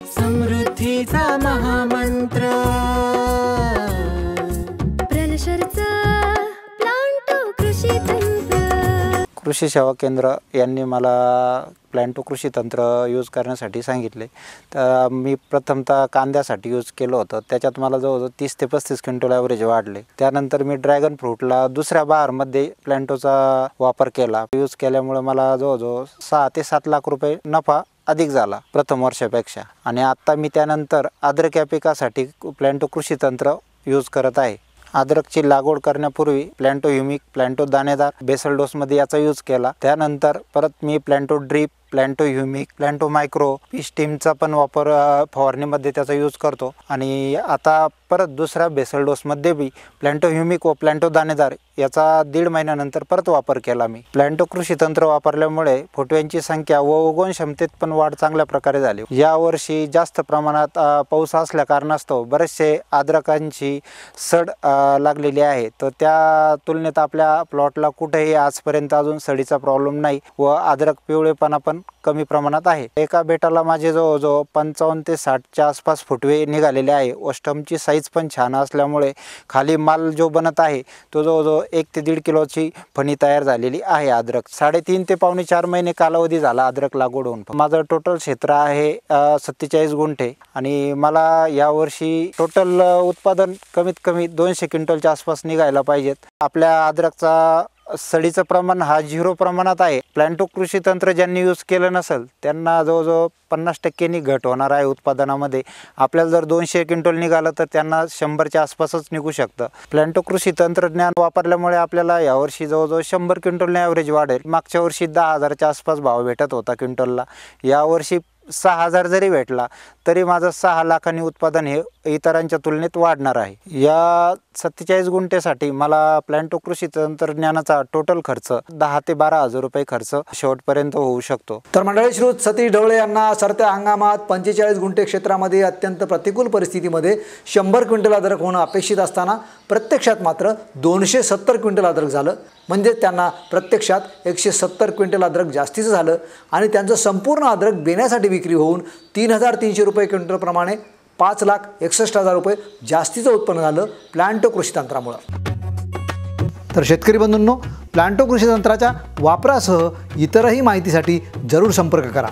समृद्धीचा महामंत्र प्रलशरचा प्लांटो कृषी तंत्र। कृषी सेवा केंद्र यांनी मला प्लांटो कृषी तंत्र यूज करण्यासाठी सांगितले। तर मी प्रथमतः कांद्यासाठी यूज केलं होतं। त्याच्यात मला जवळजवळ 30 ते 35 क्विंटल ॲव्हरेज वाढले। त्यानंतर मी ड्रॅगन फ्रूटला दुसऱ्या बहारमध्ये प्लांटोचा वापर केला। यूज केल्यामुळे मला जवळजवळ 6 ते 7 लाख रुपये नफा अधिक झाला प्रथम वर्षापेक्षा। आणि आता मी त्यानंतर अद्रक या पिकासाठी प्लांटो कृषी तंत्र यूज करत आहे। अद्रकची लागवड करण्यापूर्वी प्लांटो ह्युमिक, प्लांटो दाणेदार, बेसल डोसमध्ये याचा यूज केला। त्यानंतर परत मी प्लांटो ड्रीप, प्लांटो ह्युमिक, प्लांटो मायक्रो, स्टीमचा पण वापर फवारणीमध्ये त्याचा यूज करतो। आणि आता परत दुसऱ्या बेसल डोसमध्ये बी प्लांटो ह्युमिक व प्लांटो दाणेदार याचा 1.5 महिन्यानंतर परत वापर केला मी। प्लांटो कृषी तंत्र वापरल्यामुळे फुटव्यांची संख्या व उगवण क्षमतेत पण वाढ चांगल्या प्रकारे झाली। या वर्षी जास्त प्रमाणात पाऊस असल्या कारणास्तव बरेचसे अद्रकांची सड लागलेली आहे। तर त्या तुलनेत आपल्या प्लॉटला कुठेही आजपर्यंत अजून सडीचा प्रॉब्लेम नाही व अद्रक पिवळेपणा पण कमी प्रमाणात आहे। एका बेटाला माझे जवळजवळ 55 ते 60च्या आसपास फुटवे निघालेले आहे व स्टमची साईज पण छान असल्यामुळे खाली माल जो बनत आहे तो जवळजवळ 1 ते 1.5 किलोची फणी तयार झालेली आहे। अद्रक 3.5 ते पावणे 4 महिने कालावधी झाला अद्रक लागवड होऊन। माझं टोटल क्षेत्र आहे 47 गुंठे आणि मला यावर्षी टोटल उत्पादन कमीत कमी 200 क्विंटलच्या आसपास निघायला पाहिजेत। आपल्या अद्रकचा सडीचं प्रमाण हा 0 प्रमाणात आहे। प्लांटो कृषी तंत्र ज्यांनी यूज केलं नसेल त्यांना जवळजवळ 50% घट होणार आहे उत्पादनामध्ये। आपल्याला जर 200 क्विंटल निघालं तर त्यांना 100च्या आसपासच निघू शकतं। प्लांटो कृषी तंत्रज्ञान वापरल्यामुळे आपल्याला यावर्षी जवळजवळ 100 क्विंटलने ॲव्हरेज वाढेल। मागच्या वर्षी 10,000च्या आसपास भाव भेटत होता क्विंटलला, यावर्षी 6,000 जरी भेटला तरी माझं 6 लाखांनी उत्पादन हे इतरांच्या तुलनेत वाढणार आहे। या 47 गुंठेसाठी मला प्लांटो कृषी तंत्रज्ञानाचा टोटल खर्च 10 ते 12 हजार रुपये खर्च शेवटपर्यंत होऊ शकतो। तर मंडळी, श्रीयुत सतीश ढवळे यांना सरत्या हंगामात 45 गुंठे क्षेत्रामध्ये अत्यंत प्रतिकूल परिस्थितीमध्ये 100 क्विंटल अद्रक होणं अपेक्षित असताना प्रत्यक्षात मात्र 270 क्विंटल अद्रक झालं। म्हणजे त्यांना प्रत्यक्षात 170 क्विंटल अद्रक जास्तीचं झालं आणि त्यांचं संपूर्ण अद्रक बेण्यासाठी विक्री होऊन 3,300 रुपये क्विंटल प्रमाणे 5,61,000 रुपये जास्तीचं उत्पन्न झालं प्लांटो कृषी तंत्रामुळे। तर शेतकरी बंधूंनो, प्लांटो कृषी तंत्राच्या वापरासह इतरही माहितीसाठी जरूर संपर्क करा।